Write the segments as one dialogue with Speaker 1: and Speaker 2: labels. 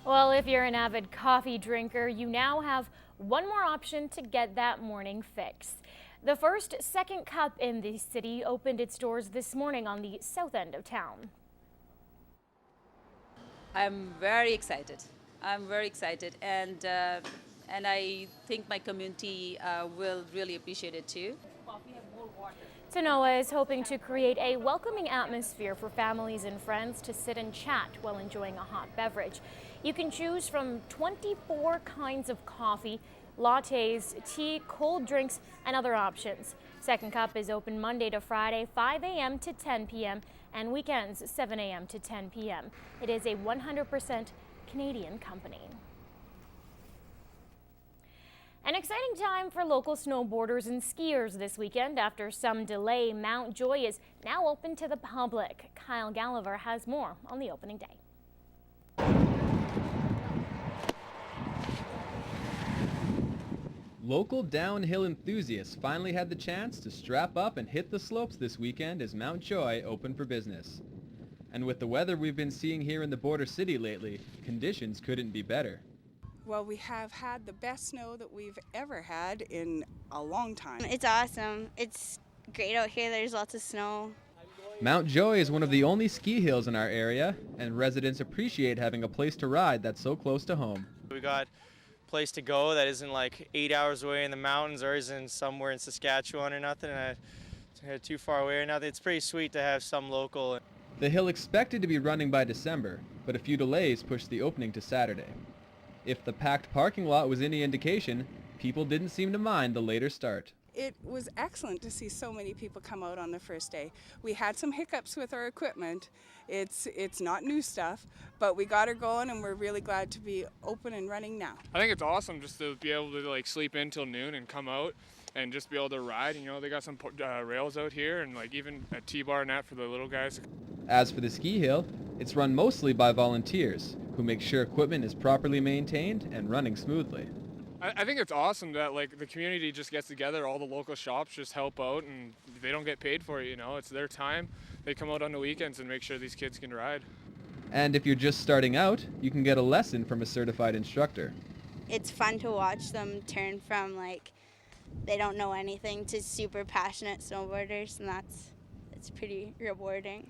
Speaker 1: Well, if you're an avid coffee drinker, you now have one more option to get that morning fix. The first second cup in the city opened its doors this morning on the south end of town.
Speaker 2: I'm very excited. And I think my community will really appreciate it too.
Speaker 1: Thonoa is hoping to create a welcoming atmosphere for families and friends to sit and chat while enjoying a hot beverage. You can choose from 24 kinds of coffee, lattes, tea, cold drinks, and other options. Second Cup is open Monday to Friday, 5 a.m. to 10 p.m. and weekends, 7 a.m. to 10 p.m. It is a 100% Canadian company. An exciting time for local snowboarders and skiers this weekend. After some delay, Mount Joy is now open to the public. Kyle Gallagher has more on the opening day.
Speaker 3: Local downhill enthusiasts finally had the chance to strap up and hit the slopes this weekend as Mount Joy opened for business. And with the weather we've been seeing here in the border city lately, conditions couldn't be better.
Speaker 4: Well, we have had the best snow that we've ever had in a long time.
Speaker 5: It's awesome. It's great out here. There's lots of snow.
Speaker 3: Mount Joy is one of the only ski hills in our area, and residents appreciate having a place to ride that's so close to home.
Speaker 6: We got a place to go that isn't like 8 hours away in the mountains or isn't somewhere in Saskatchewan or nothing, too far away or nothing. It's pretty sweet to have some local.
Speaker 3: The hill expected to be running by December, but a few delays pushed the opening to Saturday. If the packed parking lot was any indication, people didn't seem to mind the later start.
Speaker 4: It was excellent to see so many people come out on the first day. We had some hiccups with our equipment. It's not new stuff, but we got her going and we're really glad to be open and running now.
Speaker 7: I think it's awesome just to be able to sleep in till noon and come out and just be able to ride. You know, they got some rails out here and even a T-bar net for the little guys.
Speaker 3: As for the ski hill, it's run mostly by volunteers who make sure equipment is properly maintained and running smoothly.
Speaker 7: I think it's awesome that the community just gets together, all the local shops just help out, and they don't get paid for it, you know. It's their time. They come out on the weekends and make sure these kids can ride.
Speaker 3: And if you're just starting out, you can get a lesson from a certified instructor.
Speaker 5: It's fun to watch them turn from they don't know anything to super passionate snowboarders, and it's pretty rewarding.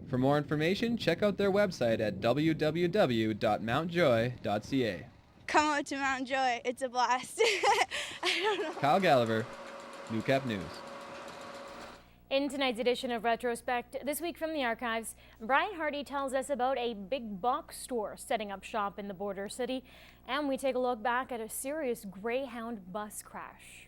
Speaker 3: For more information, check out their website at www.mountjoy.ca.
Speaker 5: Come out to Mount Joy. It's a blast. I don't know.
Speaker 3: Kyle Gallagher, Newcap News.
Speaker 1: In tonight's edition of Retrospect, this week from the archives, Brian Hardy tells us about a big box store setting up shop in the border city, and we take a look back at a serious Greyhound bus crash.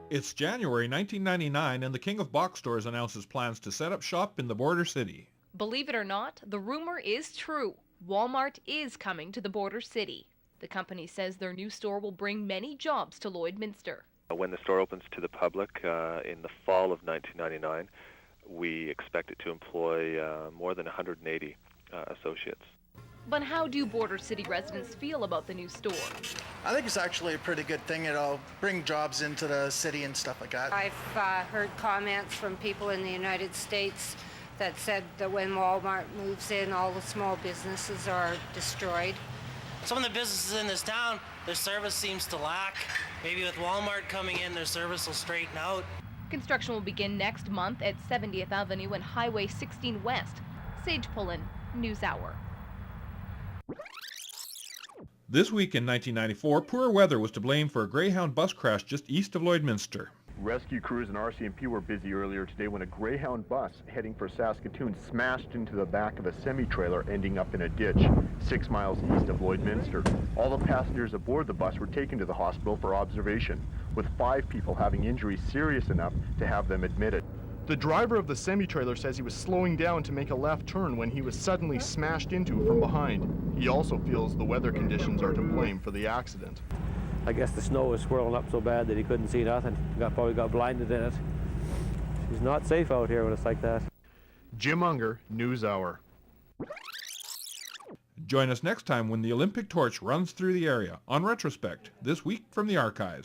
Speaker 8: It's January 1999 and the King of Box Stores announces plans to set up shop in the border city.
Speaker 9: Believe it or not, the rumor is true. Walmart is coming to the border city. The company says their new store will bring many jobs to Lloydminster.
Speaker 10: When the store opens to the public in the fall of 1999, we expect it to employ more than 180 associates.
Speaker 9: But how do border city residents feel about the new store?
Speaker 11: I think it's actually a pretty good thing. It'll bring jobs into the city and stuff like that.
Speaker 12: I've heard comments from people in the United States that said that when Walmart moves in, all the small businesses are destroyed.
Speaker 13: Some of the businesses in this town, their service seems to lack. Maybe with Walmart coming in, their service will straighten out.
Speaker 9: Construction will begin next month at 70th Avenue and Highway 16 West. Sage Pullen, NewsHour.
Speaker 8: This week in 1994, poor weather was to blame for a Greyhound bus crash just east of Lloydminster.
Speaker 14: Rescue crews and RCMP were busy earlier today when a Greyhound bus heading for Saskatoon smashed into the back of a semi-trailer, ending up in a ditch 6 miles east of Lloydminster. All the passengers aboard the bus were taken to the hospital for observation, with 5 people having injuries serious enough to have them admitted.
Speaker 15: The driver of the semi-trailer says he was slowing down to make a left turn when he was suddenly smashed into from behind. He also feels the weather conditions are to blame for the accident.
Speaker 16: I guess the snow was swirling up so bad that he couldn't see nothing. Probably got blinded in it. It's not safe out here when it's like that.
Speaker 15: Jim Unger, NewsHour.
Speaker 8: Join us next time when the Olympic torch runs through the area on Retrospect, this week from the archives.